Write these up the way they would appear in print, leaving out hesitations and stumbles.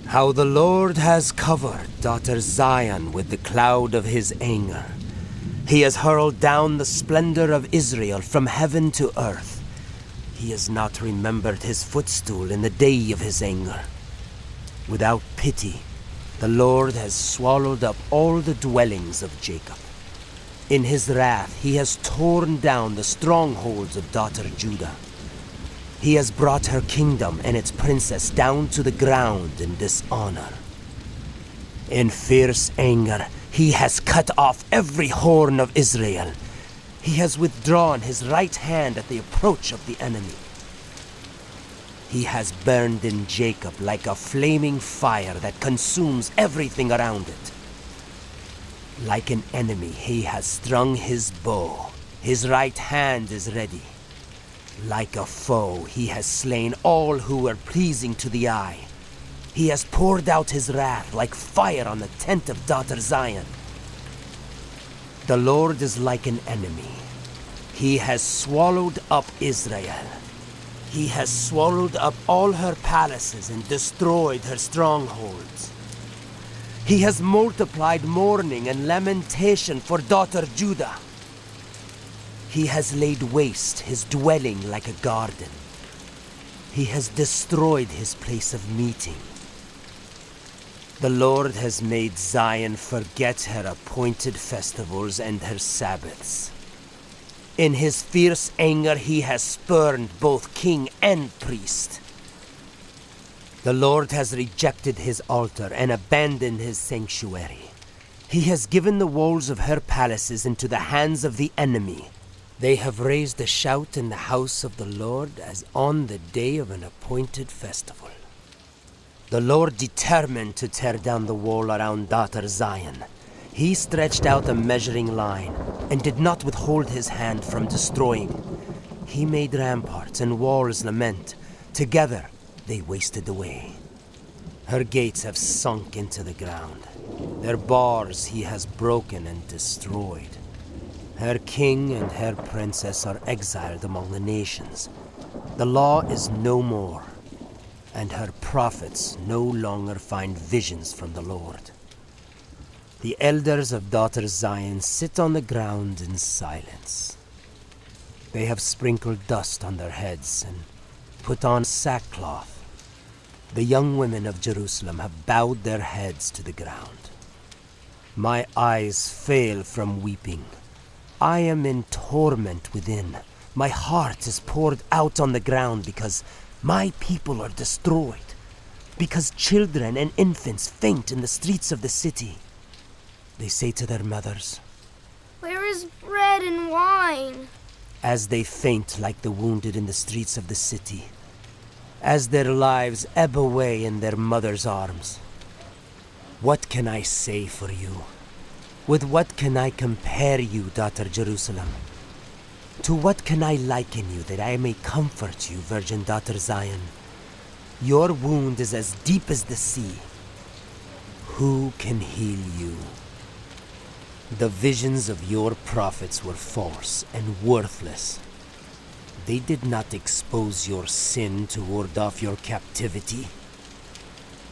How the Lord has covered daughter Zion with the cloud of his anger. He has hurled down the splendor of Israel from heaven to earth. He has not remembered his footstool in the day of his anger. Without pity, the Lord has swallowed up all the dwellings of Jacob. In his wrath, he has torn down the strongholds of daughter Judah. He has brought her kingdom and its princess down to the ground in dishonor. In fierce anger, he has cut off every horn of Israel. He has withdrawn his right hand at the approach of the enemy. He has burned in Jacob like a flaming fire that consumes everything around it. Like an enemy, he has strung his bow. His right hand is ready. Like a foe, he has slain all who are pleasing to the eye. He has poured out his wrath like fire on the tent of daughter Zion. The Lord is like an enemy. He has swallowed up Israel. He has swallowed up all her palaces and destroyed her strongholds. He has multiplied mourning and lamentation for daughter Judah. He has laid waste his dwelling like a garden. He has destroyed his place of meeting. The Lord has made Zion forget her appointed festivals and her Sabbaths. In his fierce anger he has spurned both king and priest. The Lord has rejected his altar and abandoned his sanctuary. He has given the walls of her palaces into the hands of the enemy. They have raised a shout in the house of the Lord as on the day of an appointed festival. The Lord determined to tear down the wall around daughter Zion. He stretched out a measuring line and did not withhold his hand from destroying. He made ramparts and walls lament. Together they wasted away. Her gates have sunk into the ground. Their bars he has broken and destroyed. Her king and her princess are exiled among the nations. The law is no more, and her prophets no longer find visions from the Lord. The elders of daughter Zion sit on the ground in silence. They have sprinkled dust on their heads and put on sackcloth. The young women of Jerusalem have bowed their heads to the ground. My eyes fail from weeping. I am in torment within. My heart is poured out on the ground because my people are destroyed, because children and infants faint in the streets of the city. They say to their mothers, "Where is bread and wine?" as they faint like the wounded in the streets of the city, as their lives ebb away in their mother's arms. What can I say for you? With what can I compare you, daughter Jerusalem? To what can I liken you that I may comfort you, virgin daughter Zion? Your wound is as deep as the sea. Who can heal you? The visions of your prophets were false and worthless. They did not expose your sin to ward off your captivity.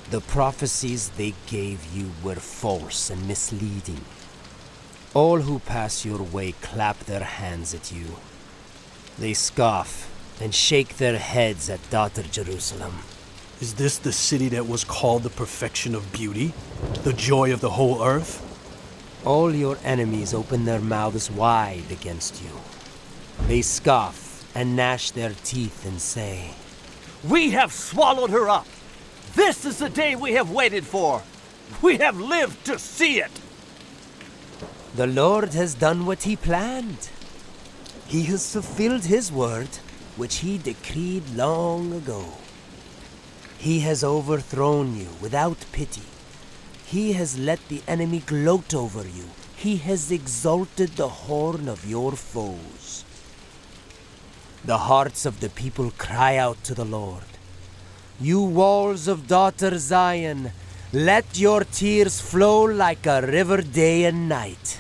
The prophecies they gave you were false and misleading. All who pass your way clap their hands at you. They scoff and shake their heads at daughter Jerusalem. Is this the city that was called the perfection of beauty? The joy of the whole earth? All your enemies open their mouths wide against you. They scoff and gnash their teeth and say, "We have swallowed her up. This is the day we have waited for. We have lived to see it." The Lord has done what he planned. He has fulfilled his word, which he decreed long ago. He has overthrown you without pity. He has let the enemy gloat over you. He has exalted the horn of your foes. The hearts of the people cry out to the Lord. You walls of daughter Zion, let your tears flow like a river day and night.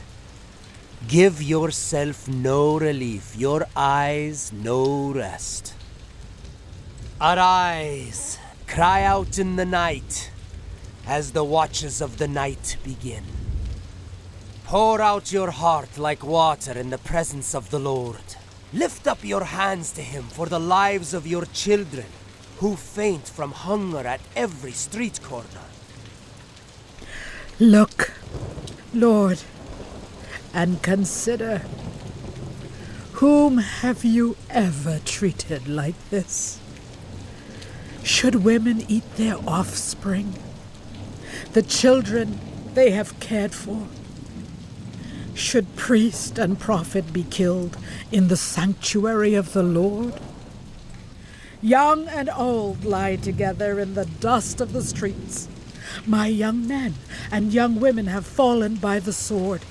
Give yourself no relief, your eyes no rest. Arise, cry out in the night. as the watches of the night begin. Pour out your heart like water in the presence of the Lord. Lift up your hands to him for the lives of your children, who faint from hunger at every street corner. Look, Lord, and consider, whom have you ever treated like this? Should women eat their offspring, the children they have cared for? Should priest and prophet be killed in the sanctuary of the Lord? Young and old lie together in the dust of the streets. My young men and young women have fallen by the sword.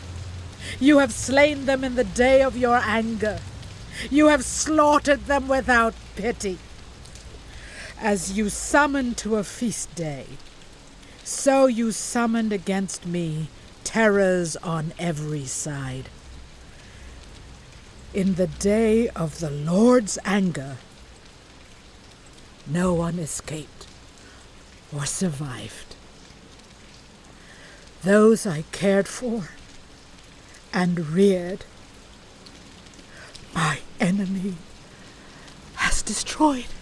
You have slain them in the day of your anger. You have slaughtered them without pity. As you summoned to a feast day, so you summoned against me terrors on every side. In the day of the Lord's anger, no one escaped or survived. Those I cared for and reared, my enemy has destroyed.